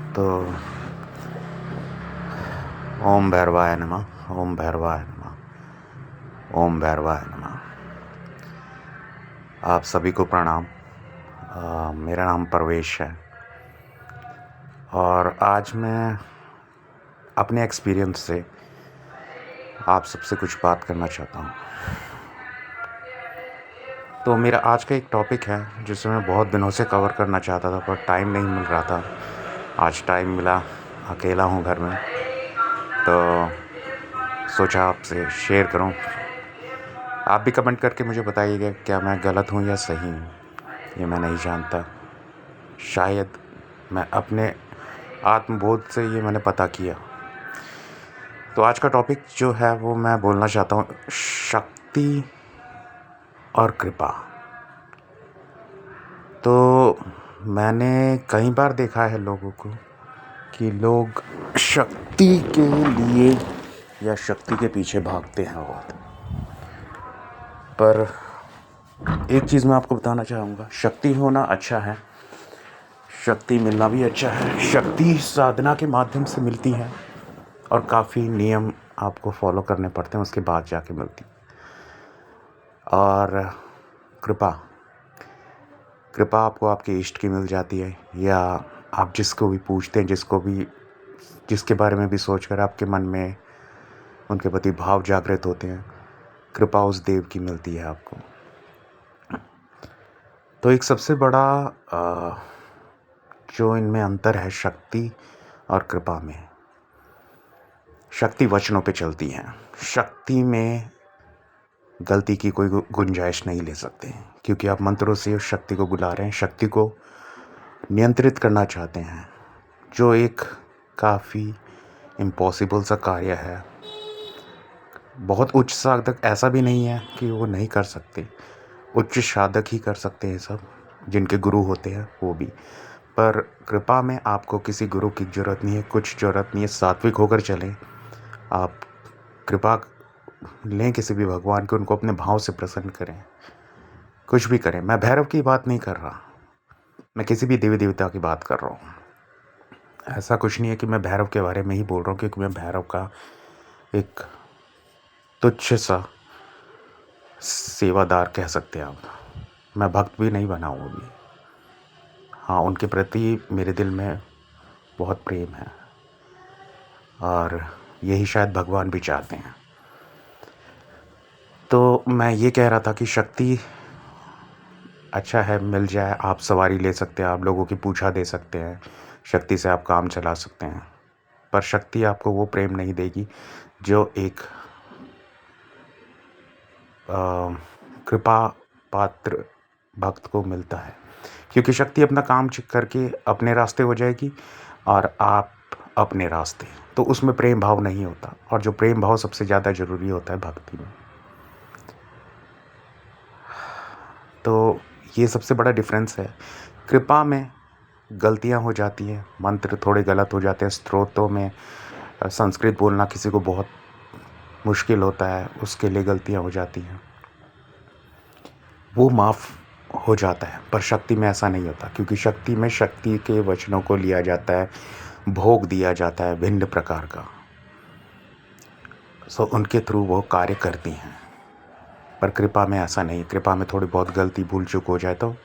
तो ओम भैरवाय नमः, ओम भैरवाय नमः, ओम भैरवाय नमः। आप सभी को प्रणाम। मेरा नाम परवेश है और आज मैं अपने एक्सपीरियंस से आप सबसे कुछ बात करना चाहता हूँ। तो मेरा आज का एक टॉपिक है जिसे मैं बहुत दिनों से कवर करना चाहता था, पर टाइम नहीं मिल रहा था। आज टाइम मिला, अकेला हूँ घर में, तो सोचा आपसे शेयर करूँ। आप भी कमेंट करके मुझे बताइएगा क्या मैं गलत हूँ या सही हूँ, ये मैं नहीं जानता। शायद मैं अपने आत्मबोध से ये मैंने पता किया। तो आज का टॉपिक जो है वो मैं बोलना चाहता हूँ, शक्ति और कृपा। तो मैंने कई बार देखा है लोगों को कि लोग शक्ति के लिए या शक्ति के पीछे भागते हैं बहुत। पर एक चीज़ मैं आपको बताना चाहूँगा, शक्ति होना अच्छा है, शक्ति मिलना भी अच्छा है। शक्ति साधना के माध्यम से मिलती है और काफ़ी नियम आपको फॉलो करने पड़ते हैं, उसके बाद जाके मिलती है। और कृपा कृपा आपको आपके इष्ट की मिल जाती है, या आप जिसको भी पूछते हैं, जिसके बारे में भी सोचकर आपके मन में उनके प्रति भाव जागृत होते हैं, कृपा उस देव की मिलती है आपको। तो एक सबसे बड़ा जो इनमें अंतर है शक्ति और कृपा में, शक्ति वचनों पे चलती है। शक्ति में गलती की कोई गुंजाइश नहीं ले सकते, क्योंकि आप मंत्रों से उस शक्ति को बुला रहे हैं, शक्ति को नियंत्रित करना चाहते हैं, जो एक काफ़ी इम्पॉसिबल सा कार्य है। बहुत उच्च साधक ऐसा भी नहीं है कि वो नहीं कर सकते, उच्च साधक ही कर सकते हैं सब, जिनके गुरु होते हैं वो भी। पर कृपा में आपको किसी गुरु की ज़रूरत नहीं है, कुछ ज़रूरत नहीं है। सात्विक होकर चलें, आप कृपा लें किसी भी भगवान के, उनको अपने भाव से प्रसन्न करें, कुछ भी करें। मैं भैरव की बात नहीं कर रहा, मैं किसी भी देवी देवता की बात कर रहा हूँ। ऐसा कुछ नहीं है कि मैं भैरव के बारे में ही बोल रहा हूँ, क्योंकि मैं भैरव का एक तुच्छ सा सेवादार कह सकते हैं आप। मैं भक्त भी नहीं बना हूँ अभी। हाँ, उनके प्रति मेरे दिल में बहुत प्रेम है और यही शायद भगवान भी चाहते हैं। तो मैं ये कह रहा था कि शक्ति अच्छा है, मिल जाए, आप सवारी ले सकते हैं, आप लोगों की पूछा दे सकते हैं, शक्ति से आप काम चला सकते हैं। पर शक्ति आपको वो प्रेम नहीं देगी जो एक कृपा पात्र भक्त को मिलता है, क्योंकि शक्ति अपना काम करके अपने रास्ते हो जाएगी और आप अपने रास्ते। तो उसमें प्रेम भाव नहीं होता, और जो प्रेम भाव सबसे ज़्यादा ज़रूरी होता है भक्ति में। तो ये सबसे बड़ा डिफरेंस है। कृपा में गलतियां हो जाती हैं, मंत्र थोड़े गलत हो जाते हैं, स्त्रोतों में संस्कृत बोलना किसी को बहुत मुश्किल होता है, उसके लिए गलतियां हो जाती हैं, वो माफ़ हो जाता है। पर शक्ति में ऐसा नहीं होता, क्योंकि शक्ति में शक्ति के वचनों को लिया जाता है, भोग दिया जाता है भिन्न प्रकार का, सो उनके थ्रू वो कार्य करती हैं। पर कृपा में ऐसा नहीं। कृपा में थोड़ी बहुत गलती भूल चूक हो जाए तो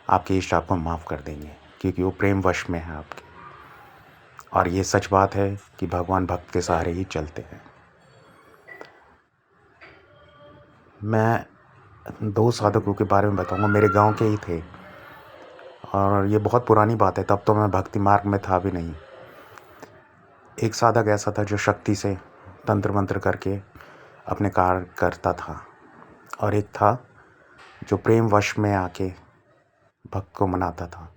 आपके इष्ट आपको माफ़ कर देंगे, क्योंकि वो प्रेम वश में है आपके। और ये सच बात है कि भगवान भक्त के सहारे ही चलते हैं। मैं 2 साधकों के बारे में बताऊंगा, मेरे गांव के ही थे, और ये बहुत पुरानी बात है, तब तो मैं भक्ति मार्ग में था भी नहीं। एक साधक ऐसा था जो शक्ति से तंत्र मंत्र करके अपने कार्य करता था, और एक था जो प्रेम वश में आके भक्त को मनाता था,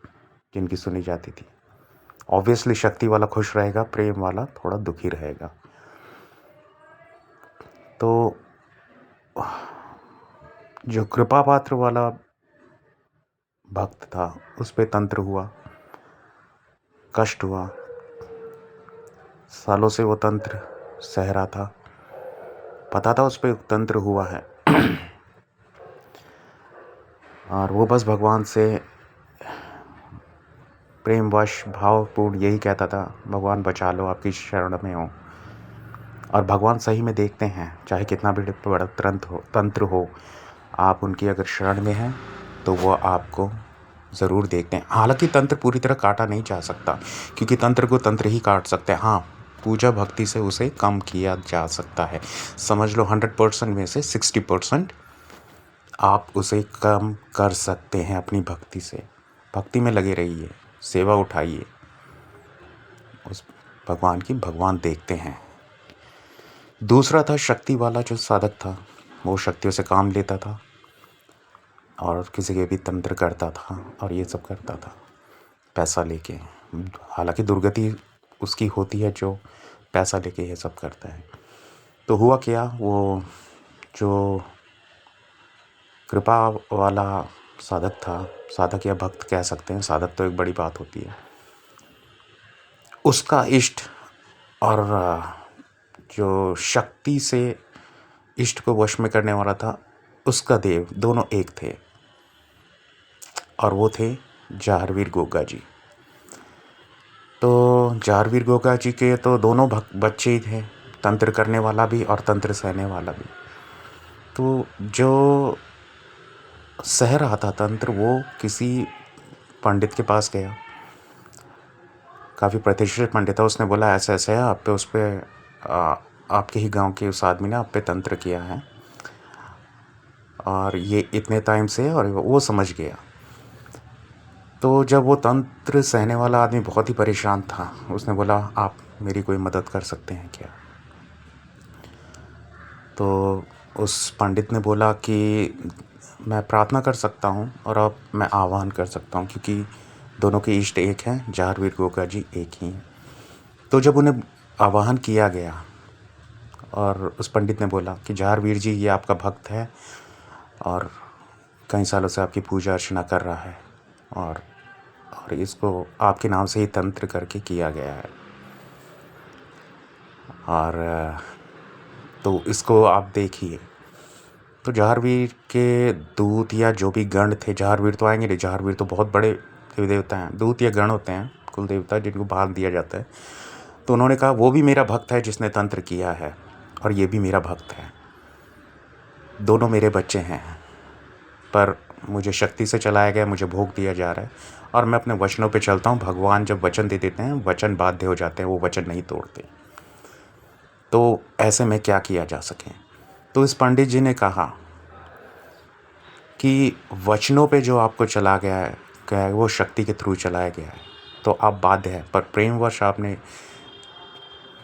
जिनकी सुनी जाती थी। ऑब्वियसली शक्ति वाला खुश रहेगा, प्रेम वाला थोड़ा दुखी रहेगा। तो जो कृपा पात्र वाला भक्त था उस पे तंत्र हुआ, कष्ट हुआ, सालों से वो तंत्र सह रहा था, पता था उस पे तंत्र हुआ है, और वो बस भगवान से प्रेमवश भावपूर्ण यही कहता था, भगवान बचा लो, आपकी शरण में हो। और भगवान सही में देखते हैं, चाहे कितना भी बड़ा तंत्र हो, आप उनकी अगर शरण में हैं तो वो आपको ज़रूर देखते हैं। हालांकि तंत्र पूरी तरह काटा नहीं जा सकता, क्योंकि तंत्र को तंत्र ही काट सकते हैं। हाँ, पूजा भक्ति से उसे कम किया जा सकता है। समझ लो 100% में से 60% आप उसे कम कर सकते हैं अपनी भक्ति से। भक्ति में लगे रहिए, सेवा उठाइए उस भगवान की, भगवान देखते हैं। दूसरा था शक्ति वाला जो साधक था, वो शक्तियों से काम लेता था और किसी के भी तंत्र करता था और ये सब करता था पैसा लेके। हालांकि दुर्गति उसकी होती है जो पैसा लेके ये सब करता है। तो हुआ क्या, वो जो कृपा वाला साधक था, साधक या भक्त कह सकते हैं, साधक तो एक बड़ी बात होती है, उसका इष्ट और जो शक्ति से इष्ट को वश में करने वाला था, उसका देव, दोनों एक थे। और वो थे जाहरवीर गोगा जी। तो जाहरवीर गोगा जी के तो दोनों बच्चे ही थे, तंत्र करने वाला भी और तंत्र सहने वाला भी। तो जो सह रहा था तंत्र, वो किसी पंडित के पास गया, काफ़ी प्रतिष्ठित पंडित था। उसने बोला ऐसे ऐसे है, आप पे उस पर आपके ही गांव के उस आदमी ने आप पे तंत्र किया है और ये इतने टाइम से, और वो समझ गया। तो जब वो तंत्र सहने वाला आदमी बहुत ही परेशान था, उसने बोला आप मेरी कोई मदद कर सकते हैं क्या? तो उस पंडित ने बोला कि मैं प्रार्थना कर सकता हूँ और अब मैं आह्वान कर सकता हूँ, क्योंकि दोनों के इष्ट एक हैं, जाहरवीर गोगा जी एक ही हैं। तो जब उन्हें आह्वान किया गया और उस पंडित ने बोला कि जाहरवीर जी, ये आपका भक्त है और कई सालों से आपकी पूजा अर्चना कर रहा है और इसको आपके नाम से ही तंत्र करके किया गया है, और तो इसको आप देखिए। तो जाहरवीर के दूत या जो भी गण थे, जाहरवीर तो आएंगे नहीं, जाहरवीर तो बहुत बड़े देवी देवता हैं, दूत या गण होते हैं कुल देवता जिनको भाग दिया जाता है। तो उन्होंने कहा वो भी मेरा भक्त है जिसने तंत्र किया है और ये भी मेरा भक्त है, दोनों मेरे बच्चे हैं, पर मुझे शक्ति से चलाया गया, मुझे भोग दिया जा रहा है और मैं अपने वचनों पे चलता हूँ। भगवान जब वचन दे देते हैं, वचन बाध्य हो जाते हैं, वो वचन नहीं तोड़ते। तो ऐसे में क्या किया जा सके? तो इस पंडित जी ने कहा कि वचनों पे जो आपको चला गया है, क्या है, वो शक्ति के थ्रू चलाया गया है, तो आप बाध्य है। पर प्रेमवश आपने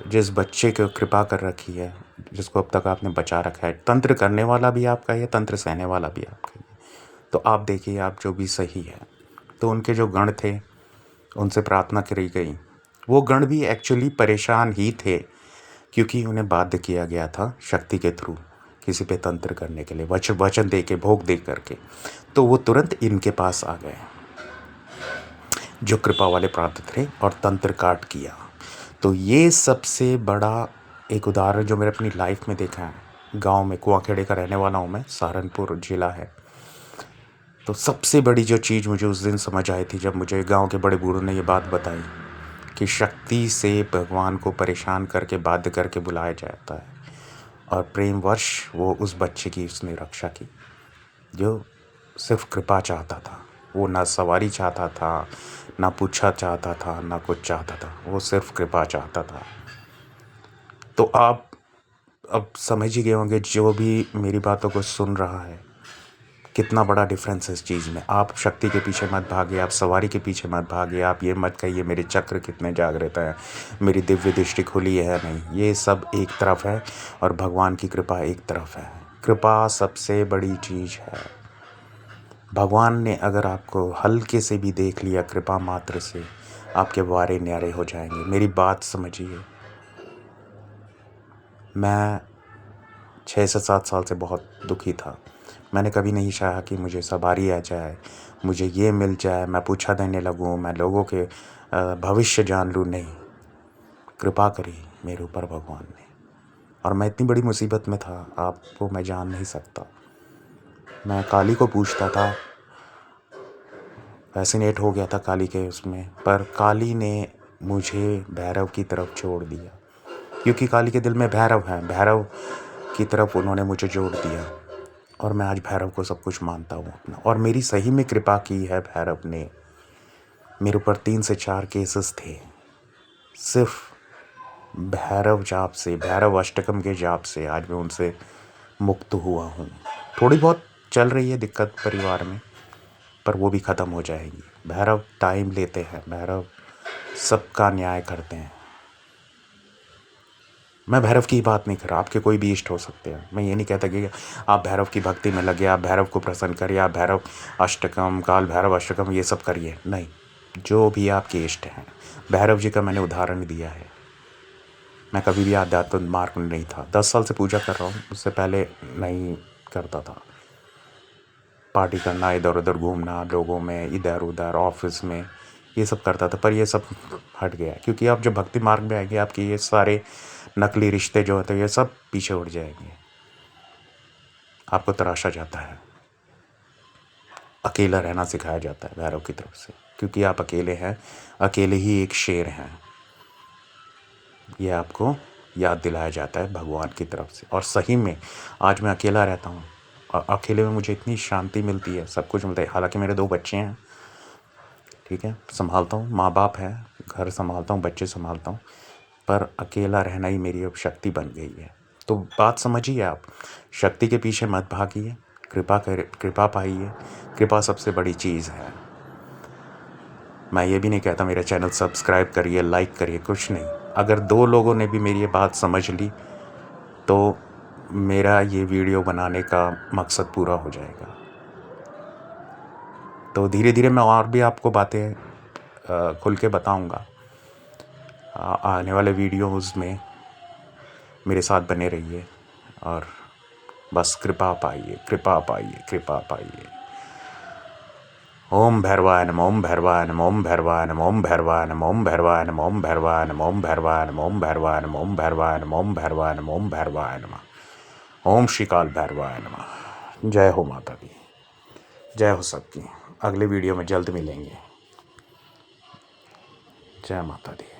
जिस बच्चे को कृपा कर रखी है, जिसको अब तक आपने बचा रखा है, तंत्र करने वाला भी आपका है, तंत्र सहने वाला भी आपका है, तो आप देखिए आप जो भी सही है। तो उनके जो गण थे, उनसे प्रार्थना करी गई। वो गण भी एक्चुअली परेशान ही थे, क्योंकि उन्हें बाध्य किया गया था शक्ति के थ्रू किसी पे तंत्र करने के लिए, वचन दे के, भोग दे करके। तो वो तुरंत इनके पास आ गए जो कृपा वाले प्राप्त थे और तंत्र काट किया। तो ये सबसे बड़ा एक उदाहरण जो मैंने अपनी लाइफ में देखा है। गांव में, कुआखेड़े का रहने वाला हूँ मैं, सहारनपुर जिला है। तो सबसे बड़ी जो चीज़ मुझे उस दिन समझ आई थी, जब मुझे गांव के बड़े बूढ़ों ने ये बात बताई कि शक्ति से भगवान को परेशान करके, बाध्य करके बुलाया जाता है, और प्रेमवश वो उस बच्चे की उसने रक्षा की जो सिर्फ कृपा चाहता था। वो ना सवारी चाहता था, ना पूछा चाहता था, ना कुछ चाहता था, वो सिर्फ कृपा चाहता था। तो आप अब समझ ही गए होंगे, जो भी मेरी बातों को सुन रहा है, कितना बड़ा डिफरेंस है इस चीज़ में। आप शक्ति के पीछे मत भागिए, आप सवारी के पीछे मत भागिए, आप ये मत कहिए मेरे चक्र कितने जागृत हैं, मेरी दिव्य दृष्टि खुली है नहीं। ये सब एक तरफ है और भगवान की कृपा एक तरफ है। कृपा सबसे बड़ी चीज़ है। भगवान ने अगर आपको हल्के से भी देख लिया कृपा मात्र से, आपके वारे न्यारे हो जाएंगे। मेरी बात समझिए। मैं 6 से 7 साल से बहुत दुखी था। मैंने कभी नहीं चाहा कि मुझे सवारी आ जाए, मुझे ये मिल जाए, मैं पूछा देने लगूँ, मैं लोगों के भविष्य जान लूँ। नहीं, कृपा करी मेरे ऊपर भगवान ने, और मैं इतनी बड़ी मुसीबत में था, आपको मैं जान नहीं सकता। मैं काली को पूछता था फैसिनेट हो गया था काली के उसमें, पर काली ने मुझे भैरव की तरफ छोड़ दिया, क्योंकि काली के दिल में भैरव है, भैरव की तरफ उन्होंने मुझे जोड़ दिया और मैं आज भैरव को सब कुछ मानता हूँ अपना। और मेरी सही में कृपा की है भैरव ने। मेरे ऊपर 3 से 4 केसेस थे, सिर्फ भैरव जाप से, भैरव अष्टकम के जाप से आज मैं उनसे मुक्त हुआ हूँ। थोड़ी बहुत चल रही है दिक्कत परिवार में, पर वो भी ख़त्म हो जाएगी। भैरव टाइम लेते हैं, भैरव सबका न्याय करते हैं। मैं भैरव की बात नहीं कर रहा, आपके कोई भी इष्ट हो सकते हैं। मैं ये नहीं कहता कि आप भैरव की भक्ति में लगे, आप भैरव को प्रसन्न करिए, आप भैरव अष्टकम, काल भैरव अष्टकम ये सब करिए, नहीं। जो भी आपके इष्ट हैं, भैरव जी का मैंने उदाहरण दिया है। मैं कभी भी आध्यात्मिक मार्ग में नहीं था, 10 साल से पूजा कर रहा हूँ, उससे पहले नहीं करता था। पार्टी करना, इधर उधर घूमना, लोगों में इधर उधर, ऑफिस में, ये सब करता था, पर ये सब हट गया। क्योंकि आप जब भक्ति मार्ग में आएंगे, आपके ये सारे नकली रिश्ते जो होते हैं ये सब पीछे उड़ जाएंगे। आपको तराशा जाता है, अकेला रहना सिखाया जाता है भैरव की तरफ से, क्योंकि आप अकेले हैं, अकेले ही एक शेर हैं, ये आपको याद दिलाया जाता है भगवान की तरफ से। और सही में आज मैं अकेला रहता हूँ और अकेले में मुझे इतनी शांति मिलती है, सब कुछ मिलता है। हालांकि मेरे 2 बच्चे हैं, ठीक है, संभालता हूँ, माँ बाप है, घर संभालता हूँ, बच्चे संभालता हूँ, पर अकेला रहना ही मेरी अब शक्ति बन गई है। तो बात समझिए आप, शक्ति के पीछे मत भागिए, कृपा पाइए। कृपा सबसे बड़ी चीज़ है। मैं ये भी नहीं कहता मेरा चैनल सब्सक्राइब करिए, लाइक करिए, कुछ नहीं। अगर 2 लोगों ने भी मेरी ये बात समझ ली तो मेरा ये वीडियो बनाने का मकसद पूरा हो जाएगा। तो धीरे धीरे मैं और भी आपको बातें खुल के बताऊंगा। आने वाले वीडियोज़ में मेरे साथ बने रहिए और बस कृपा पाइए, कृपा पाइए, कृपा पाइए। ओम भैरवाय नमः, ओम भैरवाय नमः, ओम भैरवाय नमः, ओम भैरवाय नमः, ओम भैरवाय नमः, ओम भैरवाय नमः, ओम भैरवाय नमः, ओम भैरवाय नमः, ओम भैरवाय नमः, ओम भैरवाय नमः, ओम भैरवाय नमः, ओम श्री काल भैरवाय नमः। जय हो माता दी, जय हो सबकी। अगले वीडियो में जल्द मिलेंगे। जय माता दी।